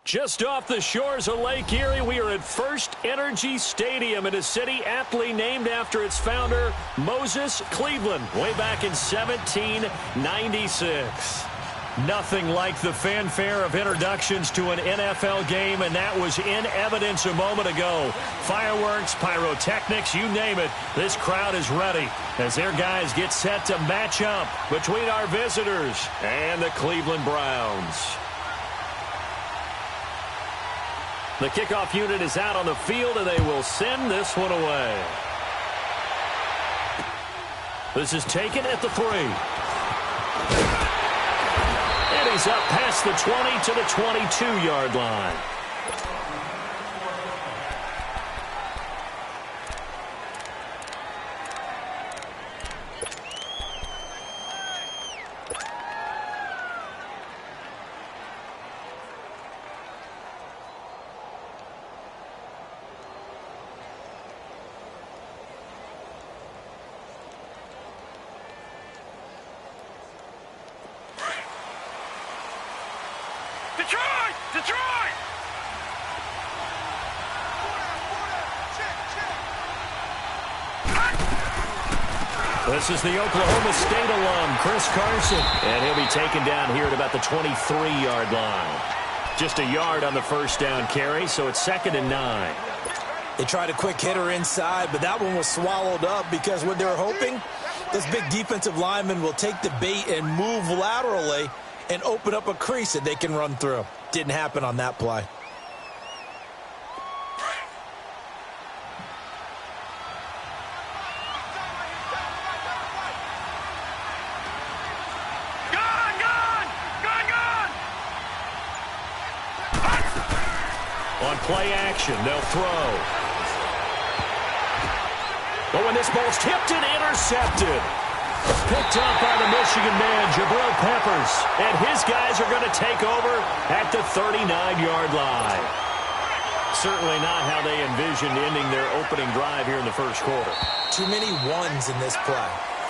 Just off the shores of Lake Erie, we are at First Energy Stadium in a city aptly named after its founder, Moses Cleveland, way back in 1796. Nothing like the fanfare of introductions to an NFL game, and that was in evidence a moment ago. Fireworks, pyrotechnics, you name it. This crowd is ready as their guys get set to match up between our visitors and the Cleveland Browns. The kickoff unit is out on the field, and they will send this one away. This is taken at the 3. And he's up past the 20 to the 22-yard line. Detroit! This is the Oklahoma State alum, Chris Carson. And he'll be taken down here at about the 23-yard line. Just a yard on the first down carry, so it's 2nd and 9. They tried a quick hitter inside, but that one was swallowed up because what they were hoping, this big defensive lineman will take the bait and move laterally and open up a crease that they can run through. Didn't happen on that play. On play action, they'll throw. But when this ball's tipped and intercepted. Picked up by the Michigan man, Jabril Peppers. And his guys are going to take over at the 39-yard line. Certainly not how they envisioned ending their opening drive here in the first quarter. Too many ones in this play.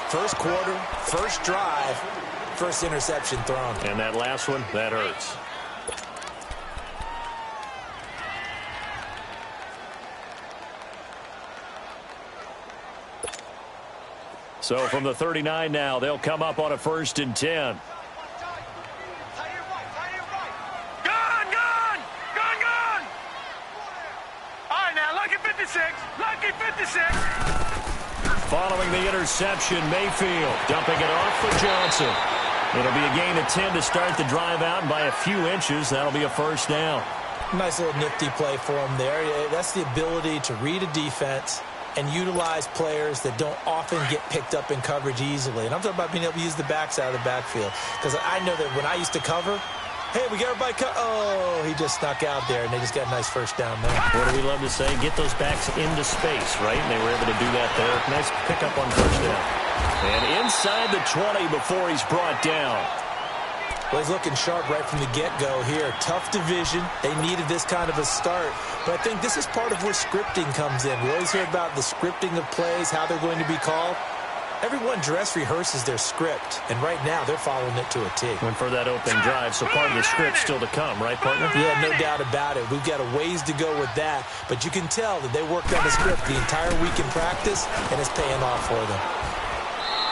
First quarter, first drive, first interception thrown. And that last one, that hurts. So from the 39 now, they'll come up on a 1st and 10. Following the interception, Mayfield dumping it off for Johnson. It'll be a gain of 10 to start the drive out, and by a few inches, that'll be a 1st down. Nice little nifty play for him there. That's the ability to read a defense and utilize players that don't often get picked up in coverage easily. And I'm talking about being able to use the backside of the backfield. Because I know that when I used to cover, hey, we got everybody oh, he just snuck out there, and they just got a nice 1st down there. What do we love to say? Get those backs into space, right? And they were able to do that there. Nice pickup on 1st down. And inside the 20 before he's brought down. Well, he's looking sharp right from the get-go here. Tough division. They needed this kind of a start. But I think this is part of where scripting comes in. We always hear about the scripting of plays, how they're going to be called. Everyone dress rehearses their script, and right now they're following it to a T. Went for that opening drive, so part of the script's still to come, right, partner? Yeah, no doubt about it. We've got a ways to go with that, but you can tell that they worked on the script the entire week in practice, and it's paying off for them.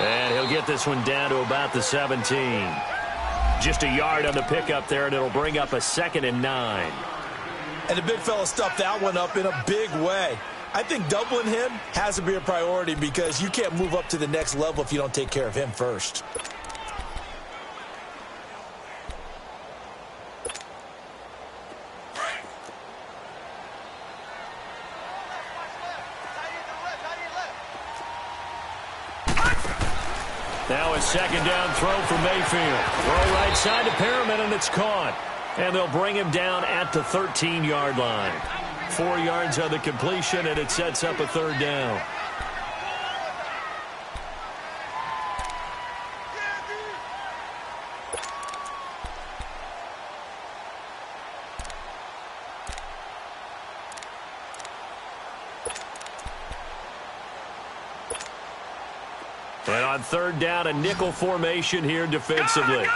And he'll get this one down to about the 17. Just a yard on the pickup there, and it'll bring up a 2nd and 9. And the big fella stuffed that one up in a big way. I think doubling him has to be a priority because you can't move up to the next level if you don't take care of him first. Now a 2nd down throw for Mayfield. Throw right side to Perriman, and it's caught. And they'll bring him down at the 13-yard line. 4 yards on the completion, and it sets up a 3rd down. And on 3rd down, a nickel formation here defensively.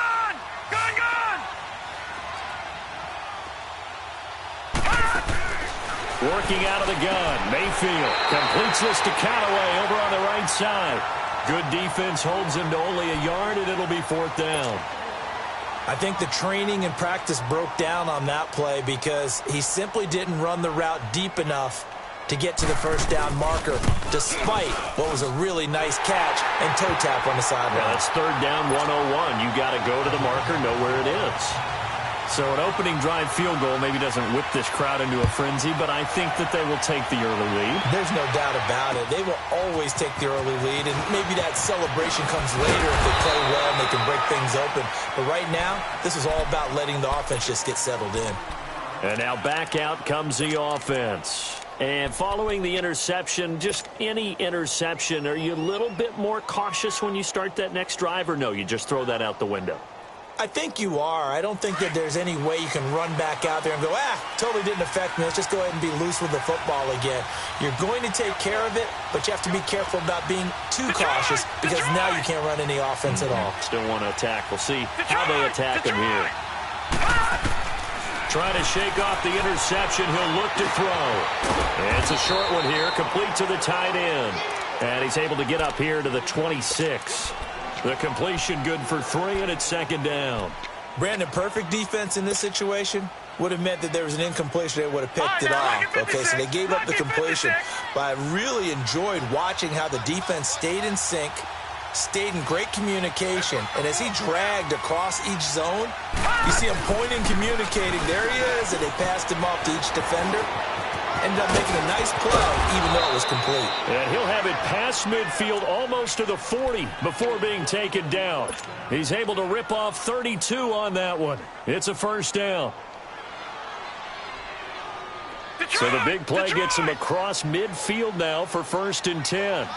Working out of the gun, Mayfield completes this to Callaway over on the right side. Good defense holds him to only a yard, and it'll be 4th down. I think the training and practice broke down on that play because he simply didn't run the route deep enough to get to the 1st down marker, despite what was a really nice catch and toe tap on the sideline. Yeah, that's 3rd down 101. You got to go to the marker, know where it is. So an opening drive field goal maybe doesn't whip this crowd into a frenzy, but I think that they will take the early lead. There's no doubt about it. They will always take the early lead, and maybe that celebration comes later if they play well and they can break things open. But right now, this is all about letting the offense just get settled in. And now back out comes the offense. And following the interception, just any interception, are you a little bit more cautious when you start that next drive, or no, you just throw that out the window? I think you are. I don't think that there's any way you can run back out there and go, totally didn't affect me. Let's just go ahead and be loose with the football again. You're going to take care of it, but you have to be careful about being too cautious because now you can't run any offense at all. Still want to attack. We'll see how they attack him here. Trying to shake off the interception. He'll look to throw. And it's a short one here, complete to the tight end. And he's able to get up here to the 26. The completion good for 3, and it's 2nd down. Brandon, perfect defense in this situation would have meant that there was an incompletion. They would have picked it off. Okay, so they gave up the completion. But I really enjoyed watching how the defense stayed in sync, stayed in great communication, and as he dragged across each zone, you see him pointing, communicating. There he is, and they passed him off to each defender. Ended up making a nice play, even though it was complete. And he'll have it past midfield almost to the 40 before being taken down. He's able to rip off 32 on that one. It's a 1st down. So the big play gets him across midfield now for 1st and 10.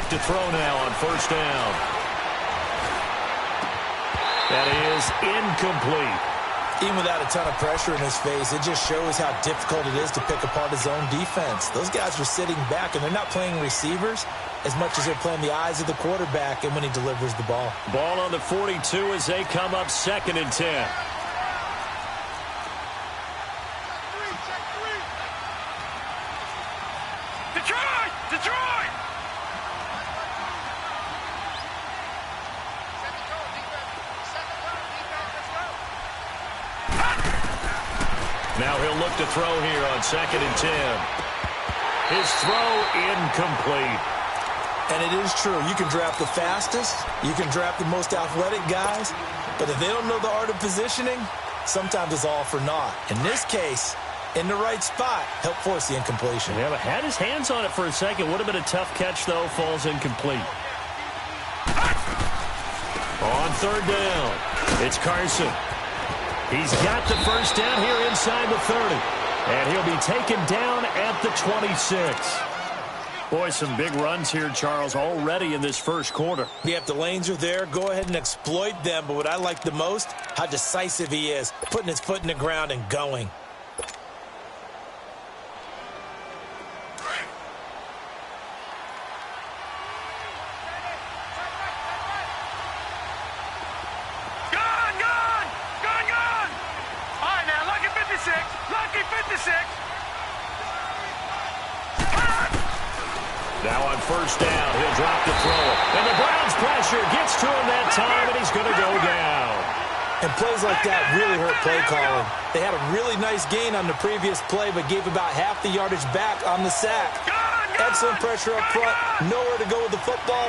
to throw now on first down. That is incomplete. Even without a ton of pressure in his face, it just shows how difficult it is to pick apart his own defense. Those guys are sitting back, and they're not playing receivers as much as they're playing the eyes of the quarterback and when he delivers the ball. Ball on the 42 as they come up 2nd and 10. Detroit! Detroit! Now he'll look to throw here on 2nd and 10. His throw incomplete. And it is true. You can draft the fastest. You can draft the most athletic guys. But if they don't know the art of positioning, sometimes it's all for naught. In this case, in the right spot, helped force the incompletion. Yeah, but had his hands on it for a second. Would have been a tough catch, though. Falls incomplete. On 3rd down, it's Carson. He's got the first down here inside the 30. And he'll be taken down at the 26. Boy, some big runs here, Charles, already in this first quarter. Yeah, if the lanes are there, go ahead and exploit them. But what I like the most, how decisive he is, putting his foot in the ground and going. Now on first down, he'll drop the throw. And the Browns' pressure gets to him that time, and he's going to go down. And plays like that really hurt play calling. They had a really nice gain on the previous play, but gave about half the yardage back on the sack. Excellent pressure up front. Nowhere to go with the football.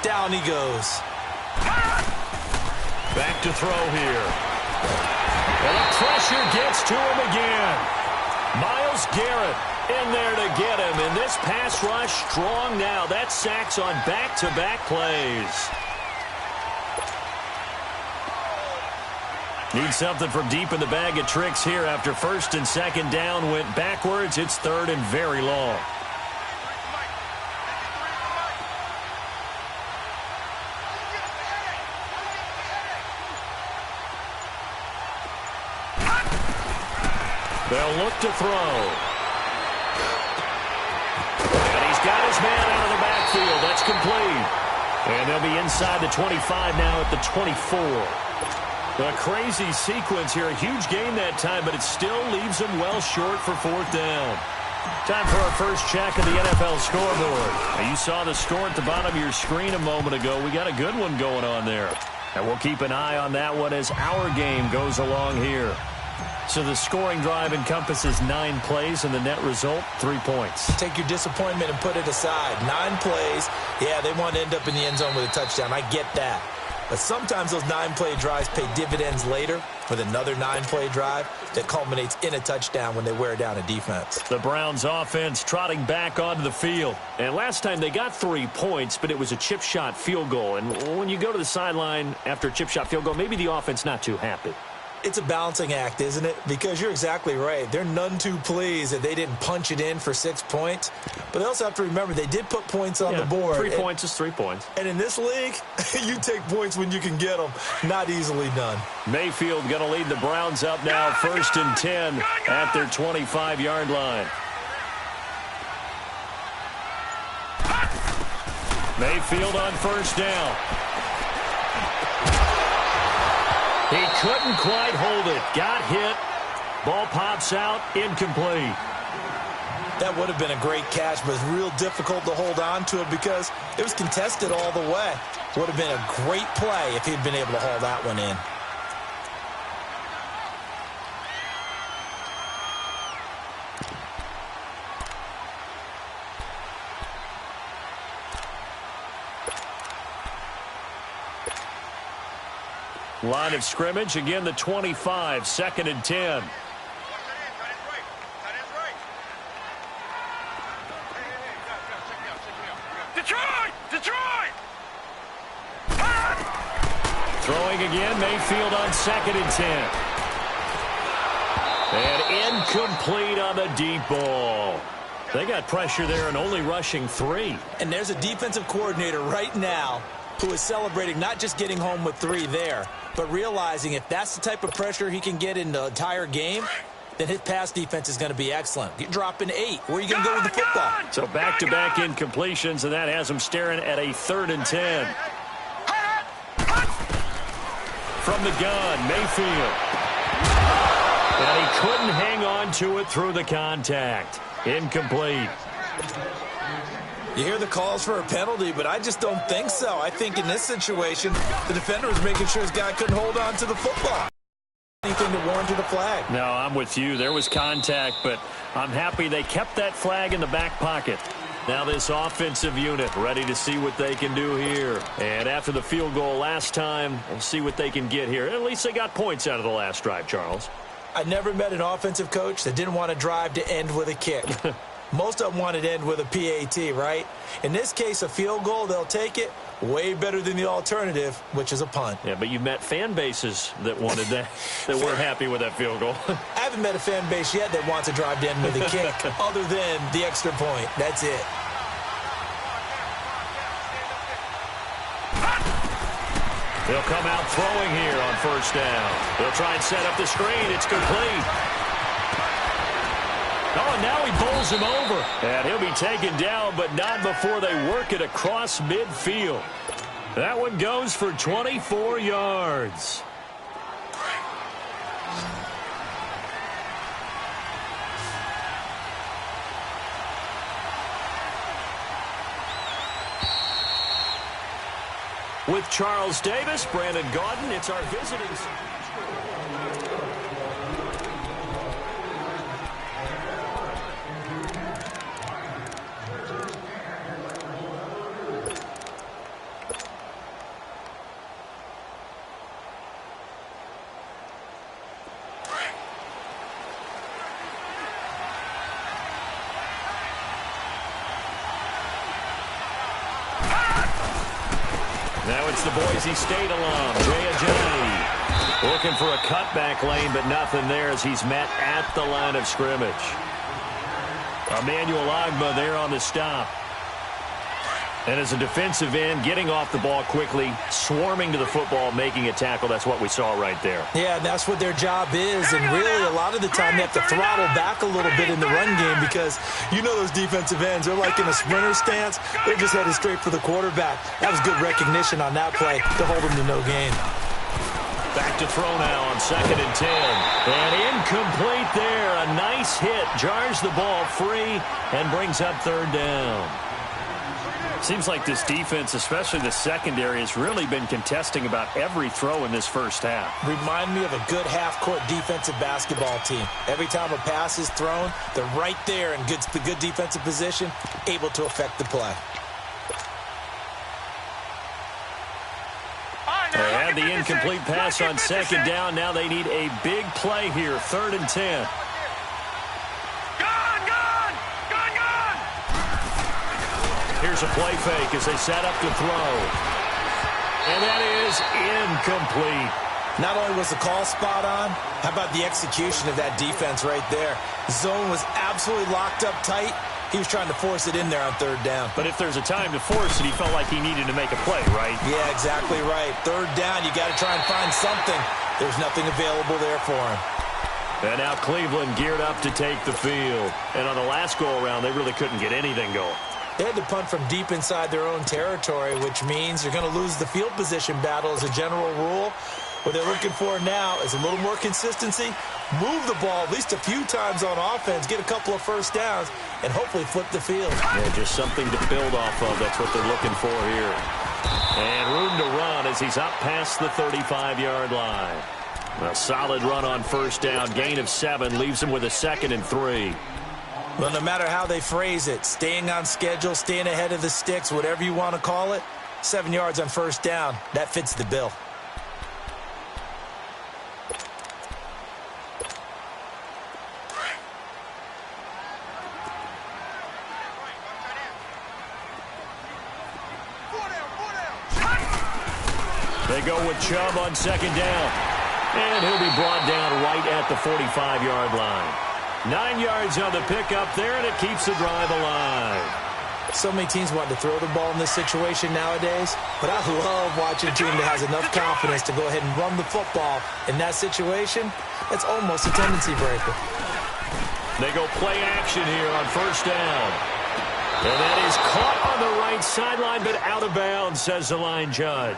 Down he goes. Back to throw here. And the pressure gets to him again. Myles Garrett in there to get him. And this pass rush strong now. That's sacks on back-to-back plays. Need something from deep in the bag of tricks here after 1st and 2nd down went backwards. It's 3rd and very long. They'll look to throw. And he's got his man out of the backfield. That's complete. And they'll be inside the 25 now at the 24. A crazy sequence here. A huge gain that time, but it still leaves them well short for 4th down. Time for our first check of the NFL scoreboard. Now, you saw the score at the bottom of your screen a moment ago. We got a good one going on there. And we'll keep an eye on that one as our game goes along here. So the scoring drive encompasses 9 plays, and the net result, 3 points. Take your disappointment and put it aside. 9 plays. Yeah, they want to end up in the end zone with a touchdown. I get that. But sometimes those 9-play drives pay dividends later with another 9-play drive that culminates in a touchdown when they wear down a defense. The Browns offense trotting back onto the field. And last time they got 3 points, but it was a chip shot field goal. And when you go to the sideline after a chip shot field goal, maybe the offense not too happy. It's a balancing act, isn't it? Because you're exactly right. They're none too pleased that they didn't punch it in for 6 points. But they also have to remember they did put points on the board. 3 points is 3 points. And in this league, you take points when you can get them. Not easily done. Mayfield going to lead the Browns up now, 1st and 10 at their 25-yard line. Mayfield on first down. He couldn't quite hold it. Got hit. Ball pops out. Incomplete. That would have been a great catch, but it's real difficult to hold on to it because it was contested all the way. Would have been a great play if he'd been able to haul that one in. Line of scrimmage, again the 25, 2nd and 10. Detroit! Detroit! Throwing again, Mayfield on 2nd and 10. And incomplete on the deep ball. They got pressure there and only rushing 3. And there's a defensive coordinator right now who is celebrating not just getting home with 3 there, but realizing if that's the type of pressure he can get in the entire game, then his pass defense is going to be excellent. You're dropping 8. Where are you going to go with the football? So back-to-back incompletions, and that has him staring at a 3rd and 10. From the gun, Mayfield. And he couldn't hang on to it through the contact. Incomplete. You hear the calls for a penalty, but I just don't think so. I think in this situation, the defender was making sure his guy couldn't hold on to the football. Anything to warrant a flag. No, I'm with you. There was contact, but I'm happy they kept that flag in the back pocket. Now this offensive unit ready to see what they can do here. And after the field goal last time, we'll see what they can get here. At least they got points out of the last drive, Charles. I never met an offensive coach that didn't want to drive to end with a kick. Most of them wanted to end with a PAT, right? In this case, a field goal, they'll take it. Way better than the alternative, which is a punt. Yeah, but you've met fan bases that wanted that, that weren't happy with that field goal. I haven't met a fan base yet that wants to drive to end with a kick other than the extra point. That's it. They'll come out throwing here on 1st down. They'll try and set up the screen. It's complete. Oh, and now he bowls him over. And he'll be taken down, but not before they work it across midfield. That one goes for 24 yards. With Charles Davis, Brandon Gaudin, it's our visiting. Now it's the Boise State alum, Jay Ajayi. Looking for a cutback lane, but nothing there as he's met at the line of scrimmage. Emmanuel Agba there on the stop. And as a defensive end, getting off the ball quickly, swarming to the football, making a tackle. That's what we saw right there. Yeah, that's what their job is. And really, a lot of the time, they have to throttle back a little bit in the run game because you know those defensive ends, they're like in a sprinter stance. They're just headed straight for the quarterback. That was good recognition on that play to hold them to no gain. Back to throw now on 2nd and 10. And incomplete there. A nice hit. Jars the ball free and brings up 3rd down. Seems like this defense, especially the secondary, has really been contesting about every throw in this first half. Remind me of a good half-court defensive basketball team. Every time a pass is thrown, they're right there in the good defensive position, able to affect the play. They had the incomplete pass on 2nd down. Now they need a big play here, 3rd and 10. Here's a play fake as they set up to throw. And that is incomplete. Not only was the call spot on, how about the execution of that defense right there? Zone was absolutely locked up tight. He was trying to force it in there on 3rd down. But if there's a time to force it, he felt like he needed to make a play, right? Yeah, exactly right. 3rd down, you got to try and find something. There's nothing available there for him. And now Cleveland geared up to take the field. And on the last go-around, they really couldn't get anything going. They had to punt from deep inside their own territory, which means you're going to lose the field position battle as a general rule. What they're looking for now is a little more consistency, move the ball at least a few times on offense, get a couple of 1st downs, and hopefully flip the field. Yeah, just something to build off of. That's what they're looking for here. And room to run as he's up past the 35-yard line. A solid run on 1st down, gain of 7, leaves him with a 2nd and 3. Well, no matter how they phrase it, staying on schedule, staying ahead of the sticks, whatever you want to call it, 7 yards on 1st down, that fits the bill. They go with Chubb on 2nd down. And he'll be brought down right at the 45-yard line. 9 yards on the pickup there, and it keeps the drive alive. So many teams want to throw the ball in this situation nowadays, but I love watching a team that has enough confidence to go ahead and run the football. In that situation, it's almost a tendency breaker. They go play action here on first down. And that is caught on the right sideline, but out of bounds, says the line judge.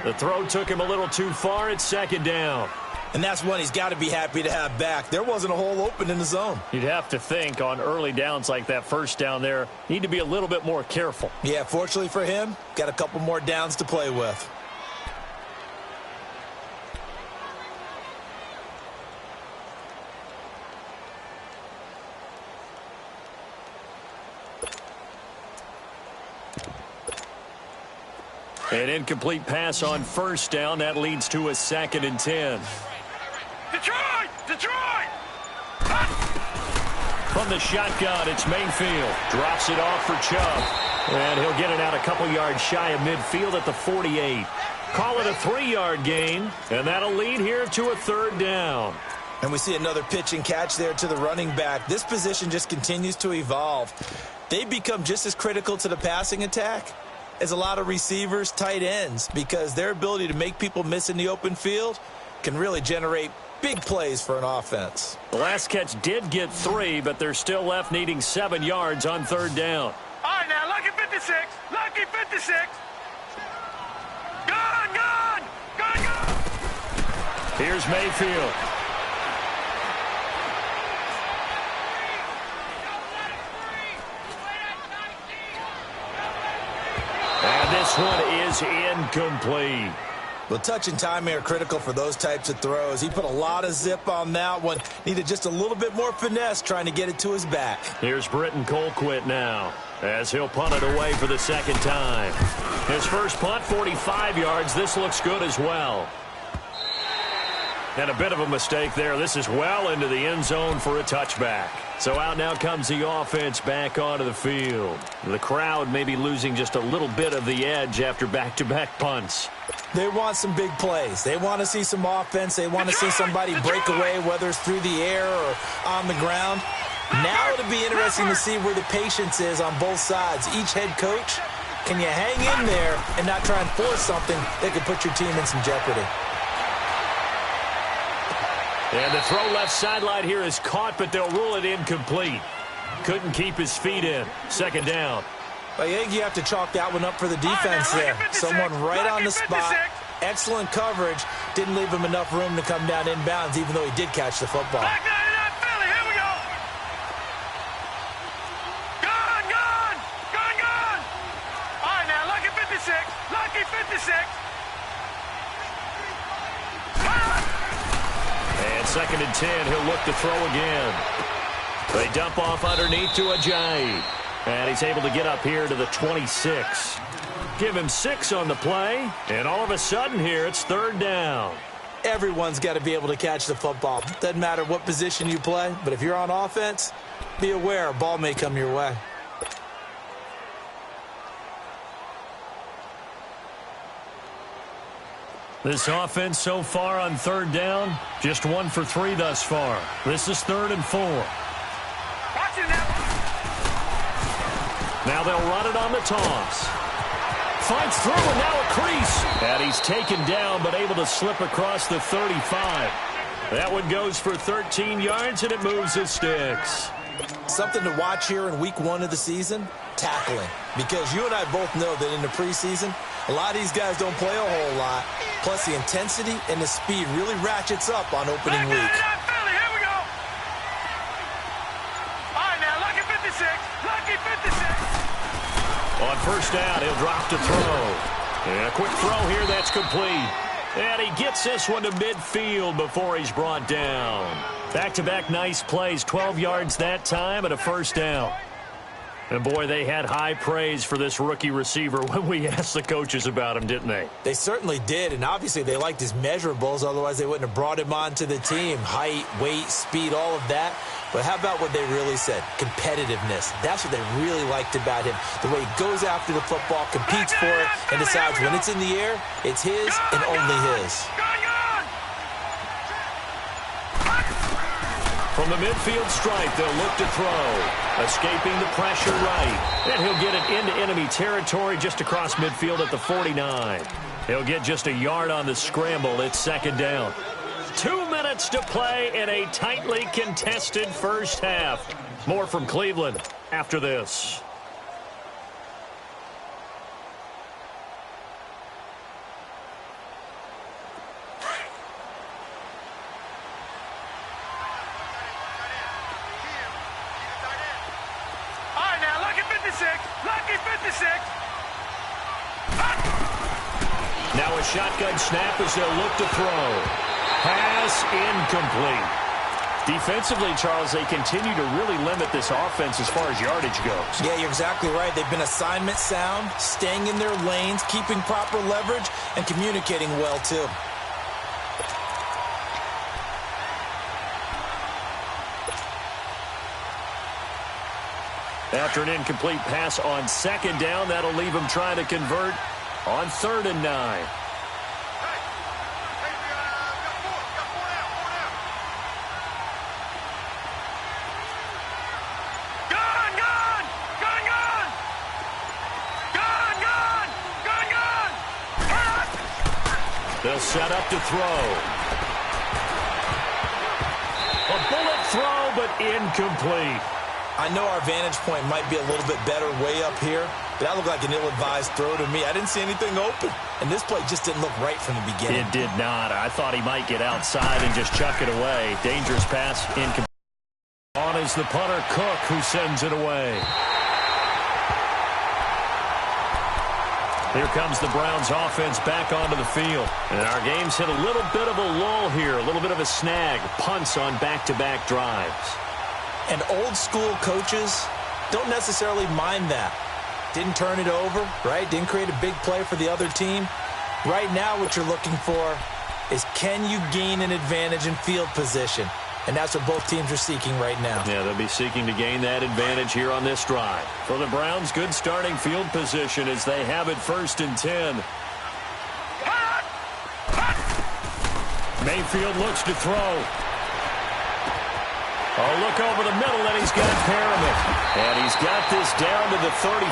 The throw took him a little too far. It's second down. And that's one he's got to be happy to have back. There wasn't a hole open in the zone. You'd have to think on early downs like that first down there, need to be a little bit more careful. Yeah, fortunately for him, got a couple more downs to play with. An incomplete pass on first down. That leads to a 2nd and 10. Detroit! Detroit! From the shotgun, it's Mayfield. Drops it off for Chubb. And he'll get it out a couple yards shy of midfield at the 48. Call it a 3-yard gain, and that'll lead here to a 3rd down. And we see another pitch and catch there to the running back. This position just continues to evolve. They become just as critical to the passing attack as a lot of receivers, tight ends, because their ability to make people miss in the open field can really generate big plays for an offense. The last catch did get 3, but they're still left needing 7 yards on 3rd down. All right, now, lucky 56. Lucky 56. Gone, gone, gone, gone. Here's Mayfield. And this one is incomplete. Well, touch and timing are critical for those types of throws. He put a lot of zip on that one. Needed just a little bit more finesse trying to get it to his back. Here's Britton Colquitt now, as he'll punt it away for the 2nd time. His first punt, 45 yards. This looks good as well. And a bit of a mistake there. This is well into the end zone for a touchback. So out now comes the offense back onto the field. The crowd may be losing just a little bit of the edge after back-to-back punts. They want some big plays. They want to see some offense. They want to see somebody break away, whether it's through the air or on the ground. Now it'll be interesting to see where the patience is on both sides. Each head coach, can you hang in there and not try and force something that could put your team in some jeopardy? And the throw left sideline here is caught, but they'll rule it incomplete. Couldn't keep his feet in. 2nd down. I think you have to chalk that one up for the defense there. Someone right on the spot. Excellent coverage. Didn't leave him enough room to come down inbounds, even though he did catch the football. Back 99 Philly, here we go. Gone, gone, gone, gone. All right, now, lucky 56. Lucky 56. And 2nd and 10, he'll look to throw again. They dump off underneath to Ajayi. And he's able to get up here to the 26. Give him 6 on the play, and all of a sudden here, it's 3rd down. Everyone's got to be able to catch the football. Doesn't matter what position you play, but if you're on offense, be aware a ball may come your way. This offense so far on 3rd down, just 1 for 3 thus far. This is 3rd and 4. Watch it now. Now they'll run it on the toss. Fights through, and now a crease. And he's taken down, but able to slip across the 35. That one goes for 13 yards, and it moves his sticks. Something to watch here in week 1 of the season, tackling. Because you and I both know that in the preseason, a lot of these guys don't play a whole lot. Plus, the intensity and the speed really ratchets up on opening week. Philly, here we go. All right, now, lucky 56. Lucky 56. On first down, he'll drop to throw. And a quick throw here, that's complete. And he gets this one to midfield before he's brought down. Back-to-back nice plays, 12 yards that time and a first down. And, boy, they had high praise for this rookie receiver when we asked the coaches about him, didn't they? They certainly did, and obviously they liked his measurables. Otherwise, they wouldn't have brought him onto the team. Height, weight, speed, all of that. But how about what they really said? Competitiveness. That's what they really liked about him. The way he goes after the football, competes for it, and decides when it's in the air, it's his and only his. From the midfield stripe, they'll look to throw. Escaping the pressure right. And he'll get it into enemy territory just across midfield at the 49. He'll get just a yard on the scramble. It's second down. 2 minutes to play in a tightly contested first half. More from Cleveland after this. Now a shotgun snap as they'll look to throw. Pass incomplete. Defensively, Charles, they continue to really limit this offense as far as yardage goes. Yeah, you're exactly right. They've been assignment sound, staying in their lanes, keeping proper leverage, and communicating well, too. After an incomplete pass on second down, that'll leave them trying to convert on 3rd and 9. They'll set up to throw. A bullet throw, but incomplete. I know our vantage point might be a little bit better way up here, but that looked like an ill-advised throw to me. I didn't see anything open, and this play just didn't look right from the beginning. It did not. I thought he might get outside and just chuck it away. Dangerous pass, incomplete. On is the punter, Cook, who sends it away. Here comes the Browns offense back onto the field. And our game's hit a little bit of a lull here, a little bit of a snag. Punts on back-to-back drives. And old-school coaches don't necessarily mind that. Didn't turn it over, right? Didn't create a big play for the other team. Right now what you're looking for is, can you gain an advantage in field position? And that's what both teams are seeking right now. Yeah, they'll be seeking to gain that advantage here on this drive. For the Browns, good starting field position as they have it 1st and 10. Mayfield looks to throw. Oh, look over the middle, and he's got Perriman. And he's got this down to the 35.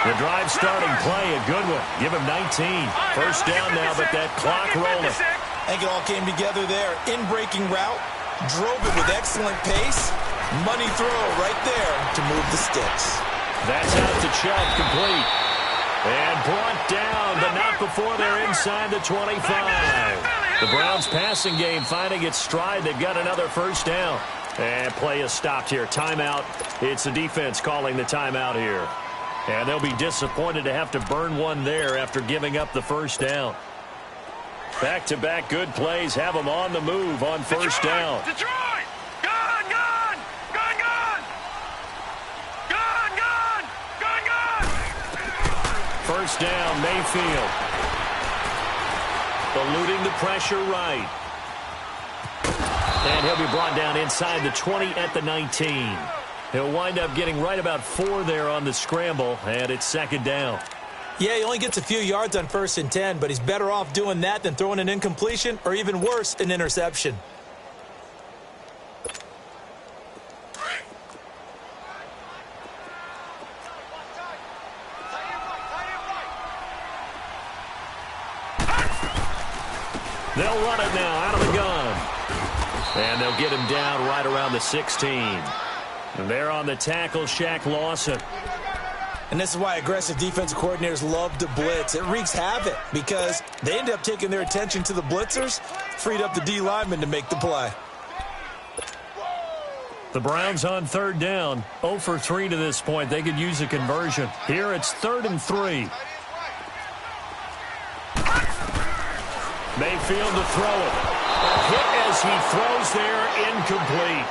The drive starting play, a good one. Give him 19. First down now, but that clock rolling. I think it all came together there. In-breaking route. Drove it with excellent pace. Money throw right there to move the sticks. That's out to Chubb, complete. And brought down, but not before they're inside the 25. The Browns passing game finding its stride. They've got another first down. And play is stopped here. Timeout. It's the defense calling the timeout here. And they'll be disappointed to have to burn one there after giving up the first down. Back-to-back good plays have them on the move on first down. Detroit! Gun, gun! Gun, gun! Gun, gun! Gun, gun! First down, Mayfield. Eluding the pressure right. And he'll be brought down inside the 20 at the 19. He'll wind up getting right about 4 there on the scramble, and it's second down. Yeah, he only gets a few yards on 1st and 10, but he's better off doing that than throwing an incompletion or even worse, an interception. They'll run it now out of the gun. And they'll get him down right around the 16. And there on the tackle, Shaq Lawson. And this is why aggressive defensive coordinators love to blitz. It wreaks havoc because they end up taking their attention to the blitzers, freed up the D lineman to make the play. The Browns on 3rd down, 0 for 3 to this point. They could use a conversion. Here it's 3rd and 3. Mayfield to throw it. A hit as he throws there, incomplete.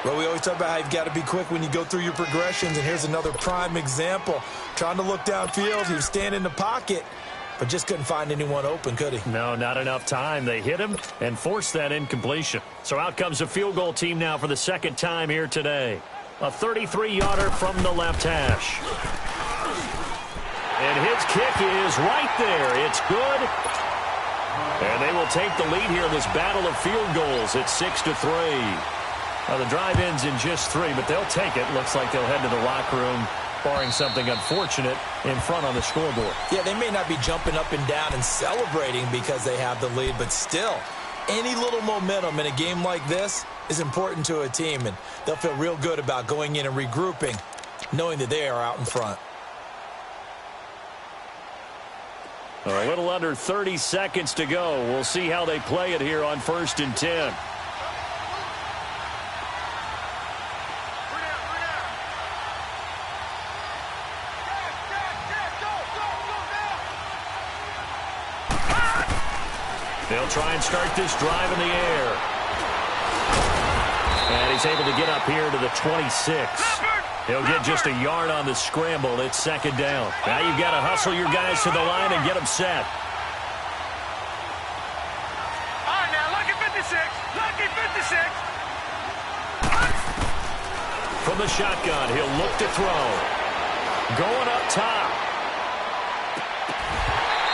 Well, we always talk about how you've got to be quick when you go through your progressions, and here's another prime example. Trying to look downfield, he was standing in the pocket, but just couldn't find anyone open, could he? No, not enough time. They hit him and forced that incompletion. So out comes the field goal team now for the second time here today. A 33-yarder from the left hash. And his kick is right there. It's good. And they will take the lead here in this battle of field goals at 6-3. Well, the drive ends in just 3, but they'll take it. Looks like they'll head to the locker room, barring something unfortunate in front on the scoreboard. Yeah, they may not be jumping up and down and celebrating because they have the lead, but still, any little momentum in a game like this is important to a team, and they'll feel real good about going in and regrouping, knowing that they are out in front. A little under 30 seconds to go. We'll see how they play it here on 1st and 10. They'll try and start this drive in the air. And he's able to get up here to the 26. He'll get just a yard on the scramble. It's 2nd down. Now you've got to hustle your guys to the line and get them set. All right, now, lucky 56. Lucky 56. From the shotgun, he'll look to throw. Going up top.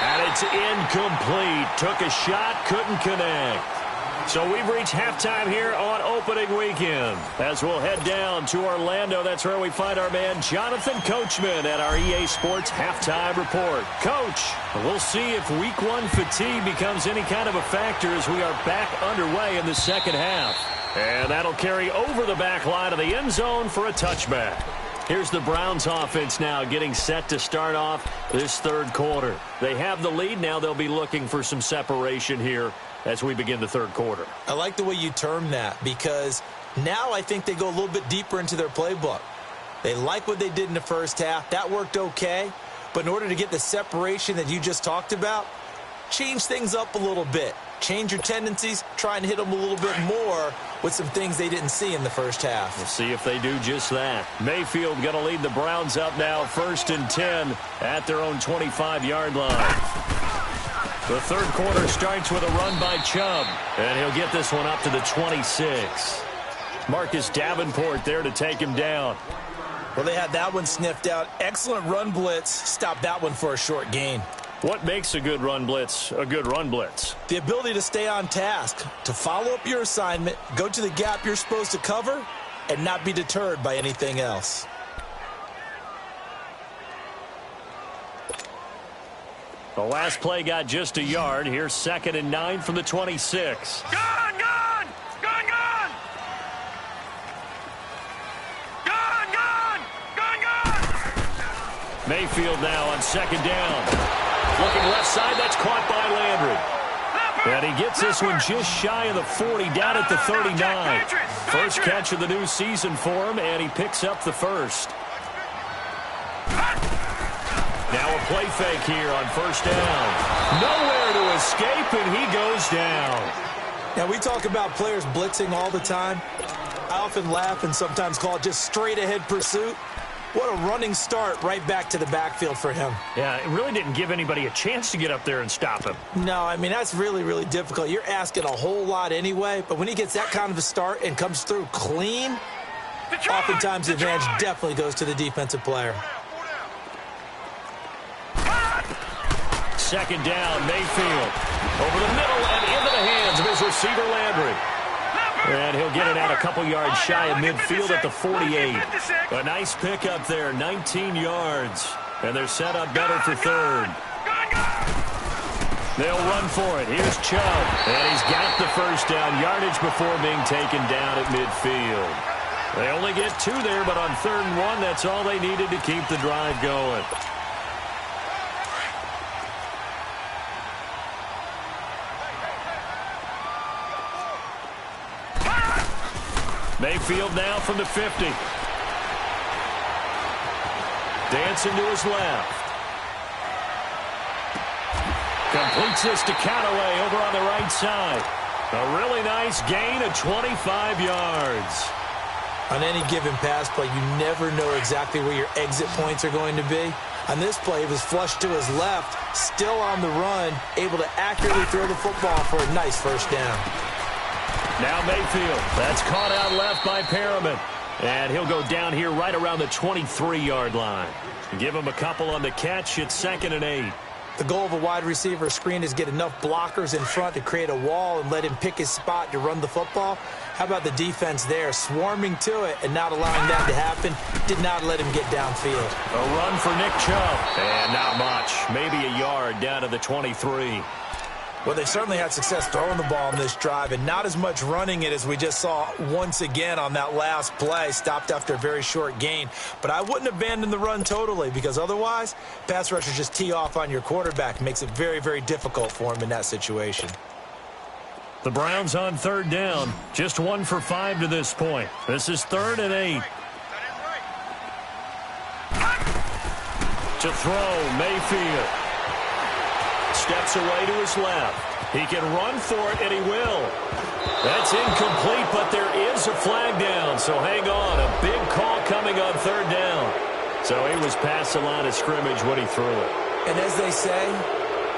And it's incomplete. Took a shot, couldn't connect. So we've reached halftime here on opening weekend. As we'll head down to Orlando, that's where we find our man Jonathan Coachman at our EA Sports Halftime Report. Coach, we'll see if Week 1 fatigue becomes any kind of a factor as we are back underway in the second half. And that'll carry over the back line of the end zone for a touchback. Here's the Browns offense now getting set to start off this 3rd quarter. They have the lead. Now they'll be looking for some separation here as we begin the 3rd quarter. I like the way you term that because now I think they go a little bit deeper into their playbook. They like what they did in the first half. That worked okay. But in order to get the separation that you just talked about, change things up a little bit. Change your tendencies, try and hit them a little bit more with some things they didn't see in the first half. We'll see if they do just that. Mayfield going to lead the Browns up now, 1st and 10 at their own 25-yard line. The 3rd quarter starts with a run by Chubb, and he'll get this one up to the 26. Marcus Davenport there to take him down. Well, they had that one sniffed out. Excellent run blitz. Stopped that one for a short gain. What makes a good run blitz a good run blitz? The ability to stay on task, to follow up your assignment, go to the gap you're supposed to cover, and not be deterred by anything else. The last play got just a yard. Here's 2nd and 9 from the 26. Gone, gone! Gone, gone! Gone, gone! Gone, gone! Mayfield now on 2nd down. Looking left side, that's caught by Landry. And he gets this one just shy of the 40, down at the 39. First catch of the new season for him, and he picks up the first. Now a play fake here on 1st down. Nowhere to escape, and he goes down. Now, we talk about players blitzing all the time. I often laugh and sometimes call it just straight-ahead pursuit. What a running start right back to the backfield for him. Yeah, it really didn't give anybody a chance to get up there and stop him. No, I mean, that's really, really difficult. You're asking a whole lot anyway, but when he gets that kind of a start and comes through clean, oftentimes the advantage definitely goes to the defensive player. 2nd down, Mayfield. Over the middle and into the hands of his receiver, Landry. And he'll get it out a couple yards shy of midfield at the 48. A nice pickup there, 19 yards. And they're set up better for 3rd. They'll run for it. Here's Chubb. And he's got the first down yardage before being taken down at midfield. They only get 2 there, but on 3rd and 1, that's all they needed to keep the drive going. Mayfield now from the 50. Dancing to his left. Completes this to Callaway over on the right side. A really nice gain of 25 yards. On any given pass play, you never know exactly where your exit points are going to be. On this play, he was flushed to his left, still on the run, able to accurately throw the football for a nice first down. Now Mayfield. That's caught out left by Perriman. And he'll go down here right around the 23-yard line. Give him a couple on the catch. It's 2nd and 8. The goal of a wide receiver screen is get enough blockers in front to create a wall and let him pick his spot to run the football. How about the defense there, swarming to it and not allowing that to happen? Did not let him get downfield. A run for Nick Chubb. And not much. Maybe a yard down to the 23. Well, they certainly had success throwing the ball in this drive, and not as much running it as we just saw once again on that last play, stopped after a very short gain. But I wouldn't abandon the run totally, because otherwise, pass rushers just tee off on your quarterback. Makes it very, very difficult for him in that situation. The Browns on third down. Just 1 for 5 to this point. This is 3rd and 8. To throw, Mayfield. Steps away to his left. He can run for it, and he will. That's incomplete, but there is a flag down, so hang on. A big call coming on 3rd down. So he was past the line of scrimmage when he threw it. And as they say,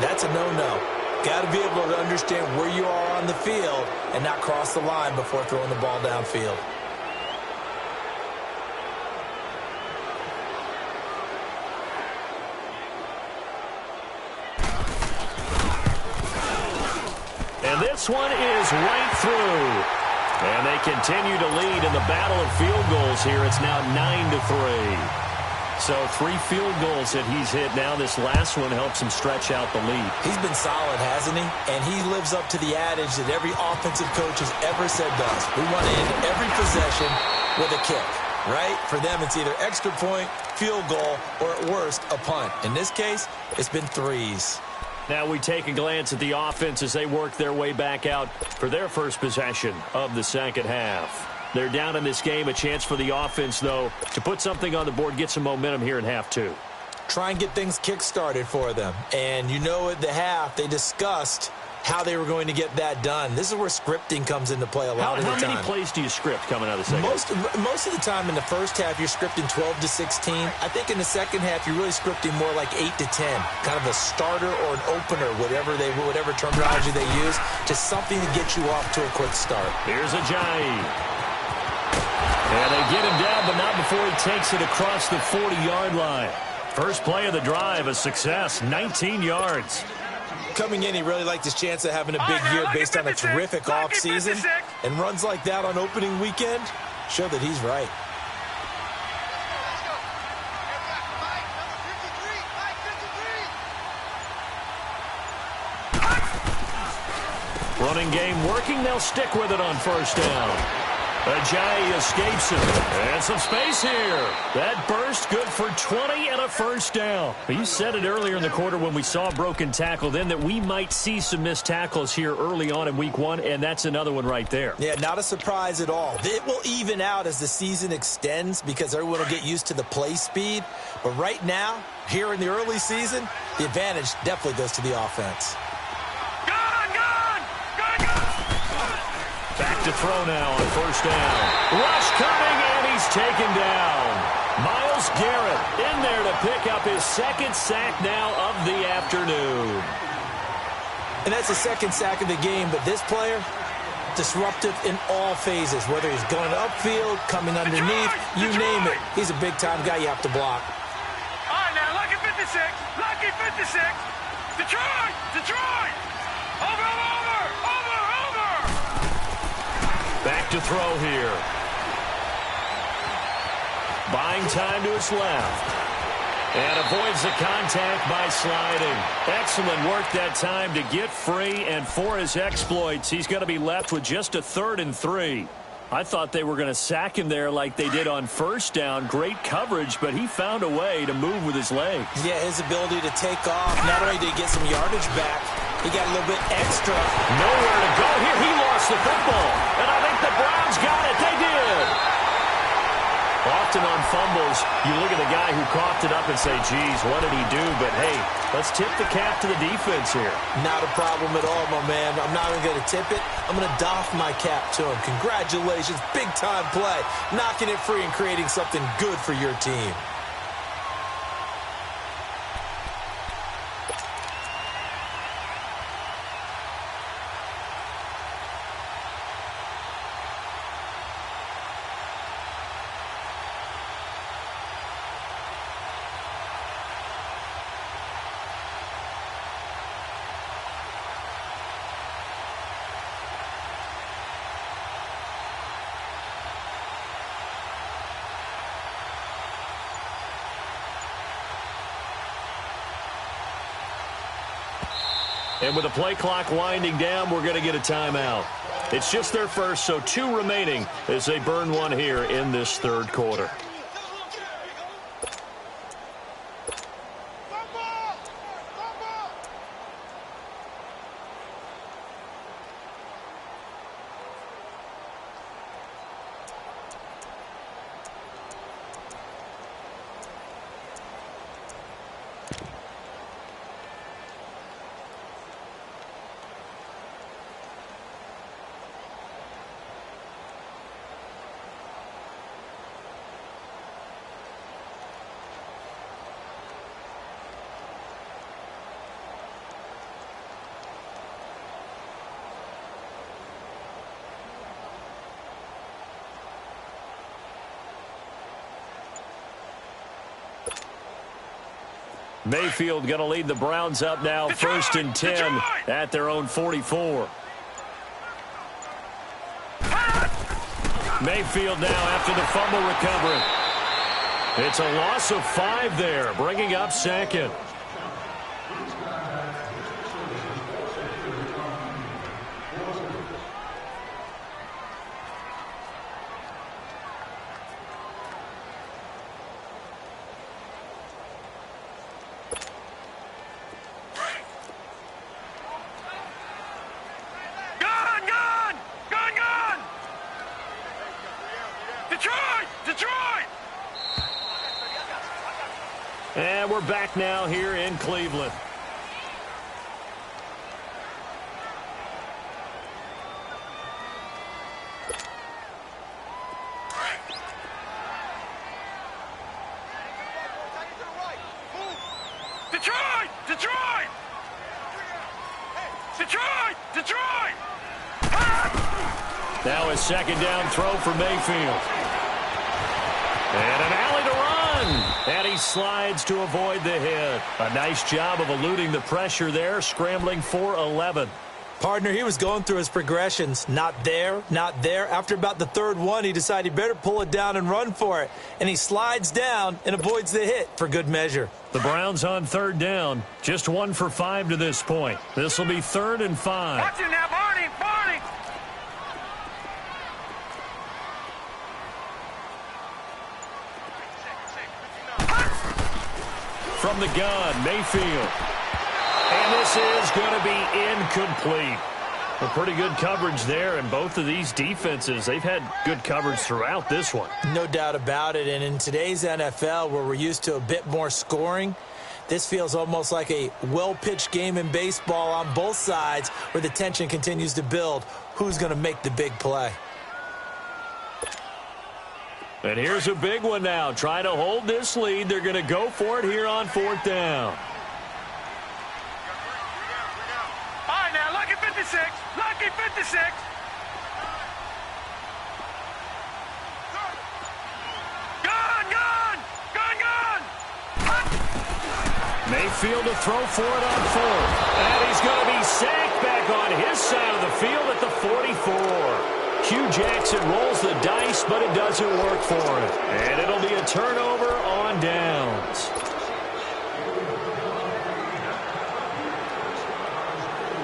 that's a no-no. Got to be able to understand where you are on the field and not cross the line before throwing the ball downfield. And this one is right through. And they continue to lead in the battle of field goals here. It's now 9-3. So 3 field goals that he's hit now. This last one helps him stretch out the lead. He's been solid, hasn't he? And he lives up to the adage that every offensive coach has ever said does. We want to end every possession with a kick, right? For them, it's either extra point, field goal, or at worst, a punt. In this case, it's been 3s. Now we take a glance at the offense as they work their way back out for their first possession of the second half. They're down in this game. A chance for the offense, though, to put something on the board, get some momentum here in half 2. Try and get things kick-started for them. And you know at the half, they discussed how they were going to get that done. This is where scripting comes into play a lot of the time. How many plays do you script coming out of the second half? Most of the time in the first half, you're scripting 12 to 16. I think in the second half, you're really scripting more like 8 to 10. Kind of a starter or an opener, whatever terminology they use, just something to get you off to a quick start. Here's Ajayi. And they get him down, but not before he takes it across the 40-yard line. First play of the drive, a success, 19 yards. Coming in, he really liked his chance of having a big year based on a terrific offseason. And runs like that on opening weekend show that he's right. Running game working. They'll stick with it on first down. Ajayi escapes it. And some space here. That burst good for 20 and a first down. You said it earlier in the quarter when we saw a broken tackle then that we might see some missed tackles here early on in week 1, and that's another one right there. Yeah, not a surprise at all. It will even out as the season extends because everyone will get used to the play speed. But right now, here in the early season, the advantage definitely goes to the offense. Back to throw now on first down. Rush coming, and he's taken down. Myles Garrett in there to pick up his second sack now of the afternoon. And that's the second sack of the game, but this player, disruptive in all phases, whether he's going upfield, coming underneath, you name it. He's a big-time guy you have to block. All right, now, lucky 56, lucky 56. Detroit! Over! Back to throw here. Buying time to his left. And avoids the contact by sliding. Excellent work that time to get free, and for his exploits, he's going to be left with just a 3rd and 3. I thought they were going to sack him there like they did on first down. Great coverage, but he found a way to move with his legs. Yeah, his ability to take off. Not only did he get some yardage back, he got a little bit extra. Nowhere to go here. He lost the football. And I think the Browns got it. They did. Often on fumbles, you look at the guy who coughed it up and say, geez, what did he do? But, hey, let's tip the cap to the defense here. Not a problem at all, my man. I'm not even going to tip it. I'm going to doff my cap to him. Congratulations. Big-time play. Knocking it free and creating something good for your team. And with the play clock winding down, we're going to get a timeout. It's just their first, so 2 remaining as they burn one here in this third quarter. Mayfield going to lead the Browns up now, first and 10 at their own 44. Mayfield now after the fumble recovery. It's a loss of 5 there, bringing up second. And we're back now here in Cleveland. Detroit! Detroit! Detroit! Detroit! Now a second down throw for Mayfield. And an alley to run. And he slides to avoid the hit. A nice job of eluding the pressure there, scrambling for 11. Partner, he was going through his progressions. Not there, not there. After about the third one, he decided he better pull it down and run for it. And he slides down and avoids the hit for good measure. The Browns on third down. Just 1 for 5 to this point. This will be 3rd and 5. Watch him now, Barney! Barney! From the gun, Mayfield. And this is going to be incomplete. Well, pretty good coverage there, and both of these defenses, they've had good coverage throughout this one. No doubt about it, and in today's NFL, where we're used to a bit more scoring, this feels almost like a well-pitched game in baseball on both sides where the tension continues to build. Who's going to make the big play? And here's a big one now. Trying to hold this lead. They're going to go for it here on 4th down. All right, now, lucky 56. Lucky 56. Gun, gun! Gun, gun! Mayfield to throw for it on 4th. And he's going to be sacked back on his side of the field at the 44. Hugh Jackson rolls the dice, but it doesn't work for him. And it'll be a turnover on downs.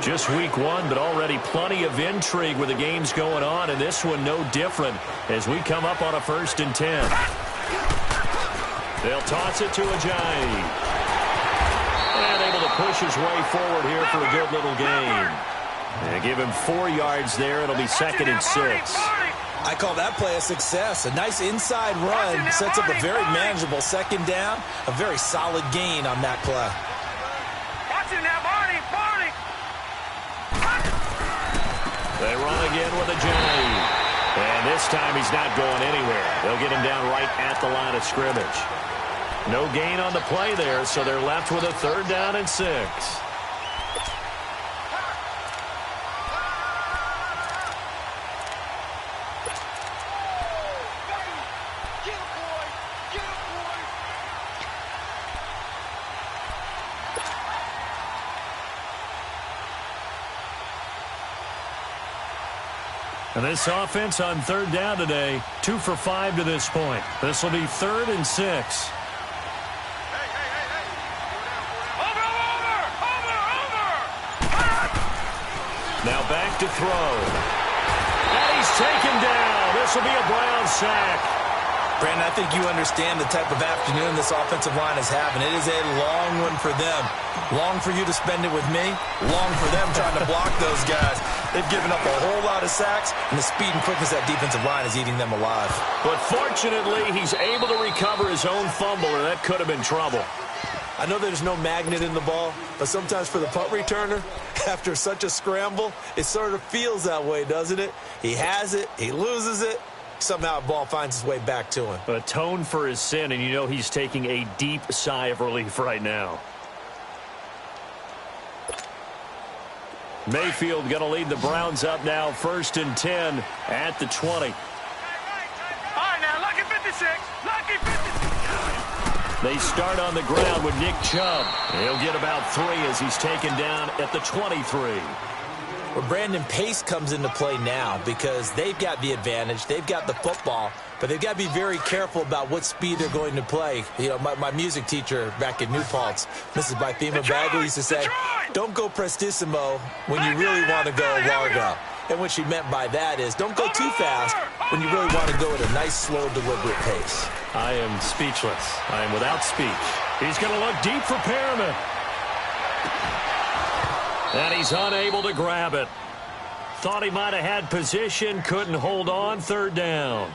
Just week 1, but already plenty of intrigue with the games going on, and this one no different as we come up on a 1st and 10. They'll toss it to Ajayi. And able to push his way forward here for a good little gain. And give him 4 yards there. It'll be 2nd and 6. I call that play a success. A nice inside run sets up a very manageable 2nd down. A very solid gain on that play. Watch him now, Barney! Barney! They run again with Ajayi. And this time he's not going anywhere. They'll get him down right at the line of scrimmage. No gain on the play there, so they're left with a 3rd down and 6. And this offense on 3rd down today, 2 for 5 to this point. This will be 3rd and 6. Over! back to throw. And he's taken down. This will be a Brown sack. Brandon, I think you understand the type of afternoon this offensive line is having. It is a long one for them. Long for you to spend it with me. Long for them trying to block those guys. They've given up a whole lot of sacks, and the speed and quickness of that defensive line is eating them alive. But fortunately, he's able to recover his own fumble, and that could have been trouble. I know there's no magnet in the ball, but sometimes for the punt returner, after such a scramble, it sort of feels that way, doesn't it? He has it, he loses it. Somehow the ball finds its way back to him. Atone for his sin, and you know he's taking a deep sigh of relief right now. Mayfield going to lead the Browns up now, 1st and 10 at the 20. All right, now, lucky 56. Lucky 56. They start on the ground with Nick Chubb. He'll get about 3 as he's taken down at the 23. Well, Brandon, pace comes into play now because they've got the advantage. They've got the football, but they've got to be very careful about what speed they're going to play. You know, my music teacher back in New Paltz, Mrs. Bythema Bagley, used to say, don't go prestissimo when you really want to go largo. And what she meant by that is don't go too fast when you really want to go at a nice, slow, deliberate pace. I am speechless. I am without speech. He's going to look deep for Perriman. And he's unable to grab it. Thought he might have had position, couldn't hold on, 3rd down.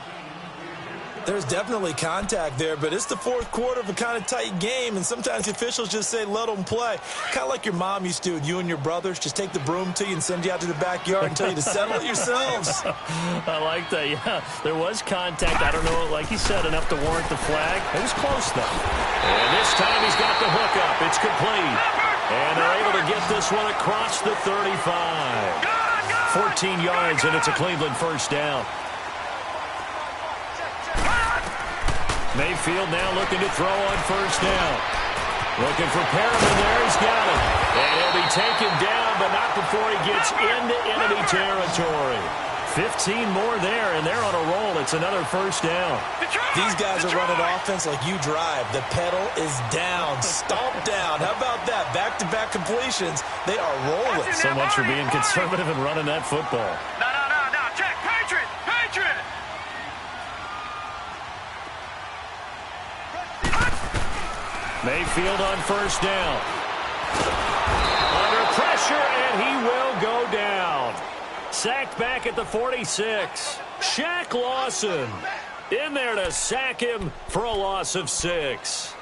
There's definitely contact there, but it's the 4th quarter of a kind of tight game, and sometimes the officials just say, let them play. Kind of like your mom used to with you and your brothers. Just take the broom to you and send you out to the backyard and tell you to settle it yourselves. I like that, yeah. There was contact. I don't know, like you said, enough to warrant the flag. It was close, though. And this time he's got the hook up. It's complete. And they're able to get this one across the 35. 14 yards, and it's a Cleveland 1st down. Mayfield now looking to throw on 1st down. Looking for Perriman there. He's got it. And he'll be taken down, but not before he gets into enemy territory. 15 more there, and they're on a roll. It's another 1st down. These guys are running offense like you drive. The pedal is down, stomp down. How about that? Back-to-back completions. They are rolling. So much for being conservative and running that football. No. Check. Patriot. Mayfield on 1st down. Under pressure, and he will go down. Sacked back at the 46. Shaq Lawson in there to sack him for a loss of 6.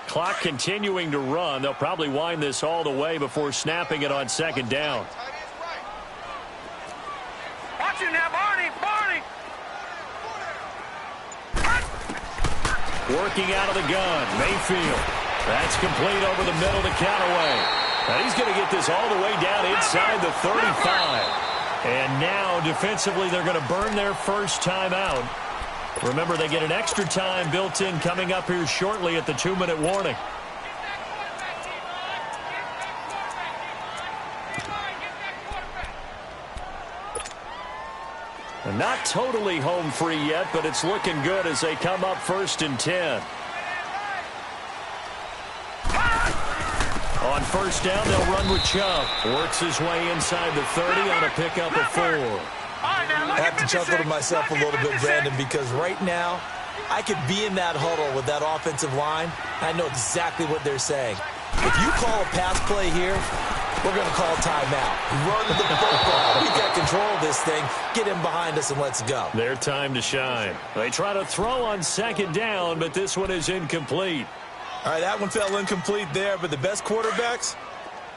Clock continuing to run. They'll probably wind this all the way before snapping it on 2nd down. Watch you now, Barney. Working out of the gun, Mayfield. That's complete over the middle to Callaway. And he's going to get this all the way down inside the 35. And now, defensively, they're going to burn their 1st time out. Remember, they get an extra time built in coming up here shortly at the 2-minute warning. Not totally home free yet, but it's looking good as they come up 1st and 10. On 1st down, they'll run with Chubb. Works his way inside the 30 on a pickup of 4. I have to chuckle to myself a little bit, Brandon, because right now I could be in that huddle with that offensive line. I know exactly what they're saying. If you call a pass play here, we're going to call timeout. Run the football. We got control of this thing. Get him behind us and let's go. Their time to shine. They try to throw on 2nd down, but this one is incomplete. All right, that one fell incomplete there, but the best quarterbacks,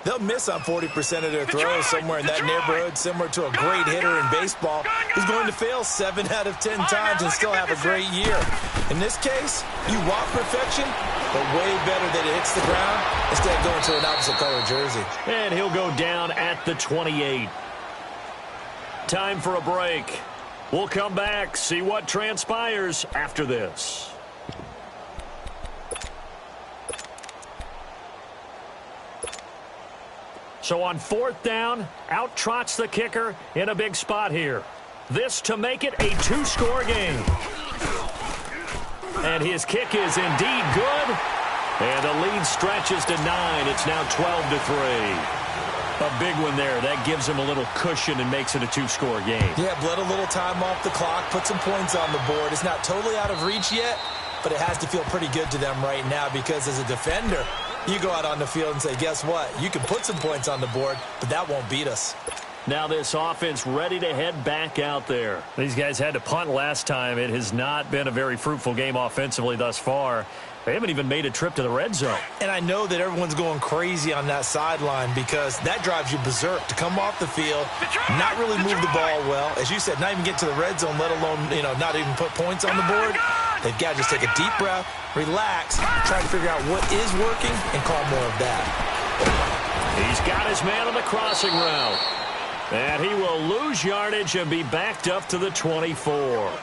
they'll miss on 40% of their throws somewhere in that neighborhood, similar to a great hitter in baseball who's going to fail 7 out of 10 times and still have a great year. In this case, you want perfection, but way better that it hits the ground instead of going to an opposite color jersey. And he'll go down at the 28. Time for a break. We'll come back, see what transpires after this. So on 4th down, out trots the kicker in a big spot here. This to make it a 2-score game. And his kick is indeed good. And the lead stretches to 9. It's now 12-3. A big one there. That gives him a little cushion and makes it a 2-score game. Yeah, bled a little time off the clock, put some points on the board. It's not totally out of reach yet, but it has to feel pretty good to them right now because as a defender, you go out on the field and say, guess what? You can put some points on the board, but that won't beat us. Now this offense ready to head back out there. These guys had to punt last time. It has not been a very fruitful game offensively thus far. They haven't even made a trip to the red zone. And I know that everyone's going crazy on that sideline because that drives you berserk to come off the field, not really move the ball well. As you said, not even get to the red zone, let alone, not even put points on the board. They've got to just take a deep breath, relax, try to figure out what is working, and call more of that. He's got his man on the crossing route. And he will lose yardage and be backed up to the 24.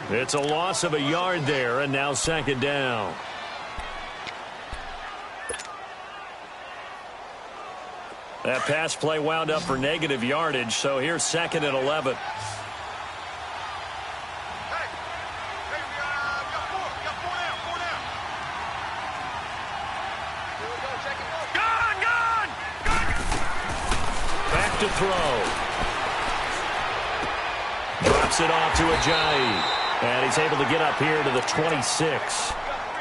It's a loss of a yard there, and now second down. That pass play wound up for negative yardage, so here's second and 11. Back to throw. Drops it off to Ajayi. And he's able to get up here to the 26.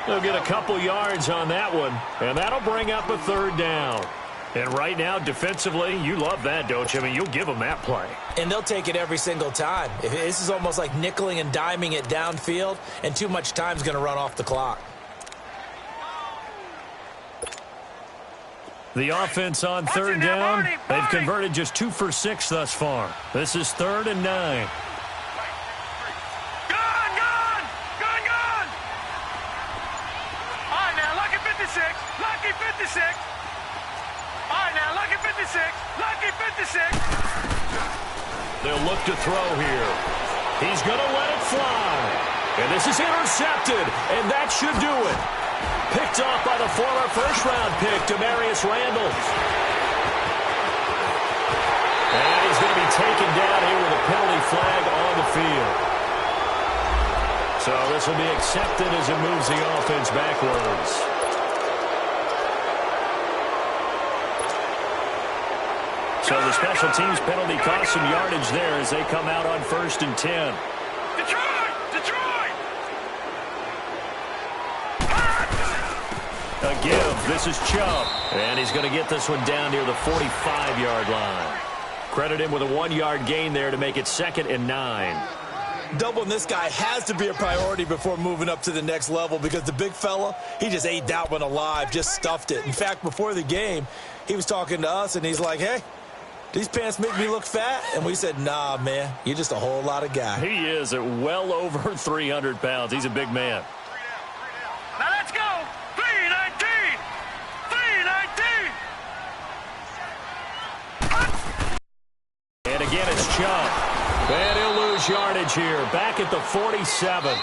They'll get a couple yards on that one, and that'll bring up a third down. And right now, defensively, you love that, don't you? I mean, you'll give them that play. And they'll take it every single time. This is almost like nickeling and diming it downfield, and too much time's going to run off the clock. The offense on third down, they've converted just 2 for 6 thus far. This is 3rd and 9. Lucky 56. All right, now, lucky 56. Lucky 56. They'll look to throw here. He's going to let it fly. And this is intercepted, and that should do it. Picked off by the former first-round pick, Demarius Randall. And he's going to be taken down here with a penalty flag on the field. So this will be accepted as it moves the offense backwards. So the special teams penalty cost some yardage there as they come out on 1st and 10. Detroit! A give. This is Chubb. And he's going to get this one down near the 45-yard line. Credit him with a 1-yard gain there to make it 2nd and 9. Doubling this guy has to be a priority before moving up to the next level because the big fella, he just ate that one alive, just stuffed it. In fact, before the game, he was talking to us, and he's like, hey, these pants make me look fat? And we said, nah, man, you're just a whole lot of guy. He is at well over 300 pounds. He's a big man. Now let's go. 319. 319. And again, it's Chubb. And he'll lose yardage here. Back at the 47.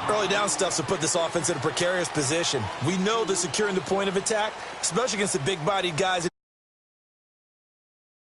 Early down stuff to put this offense in a precarious position. We know they're securing the point of attack, especially against the big-bodied guys.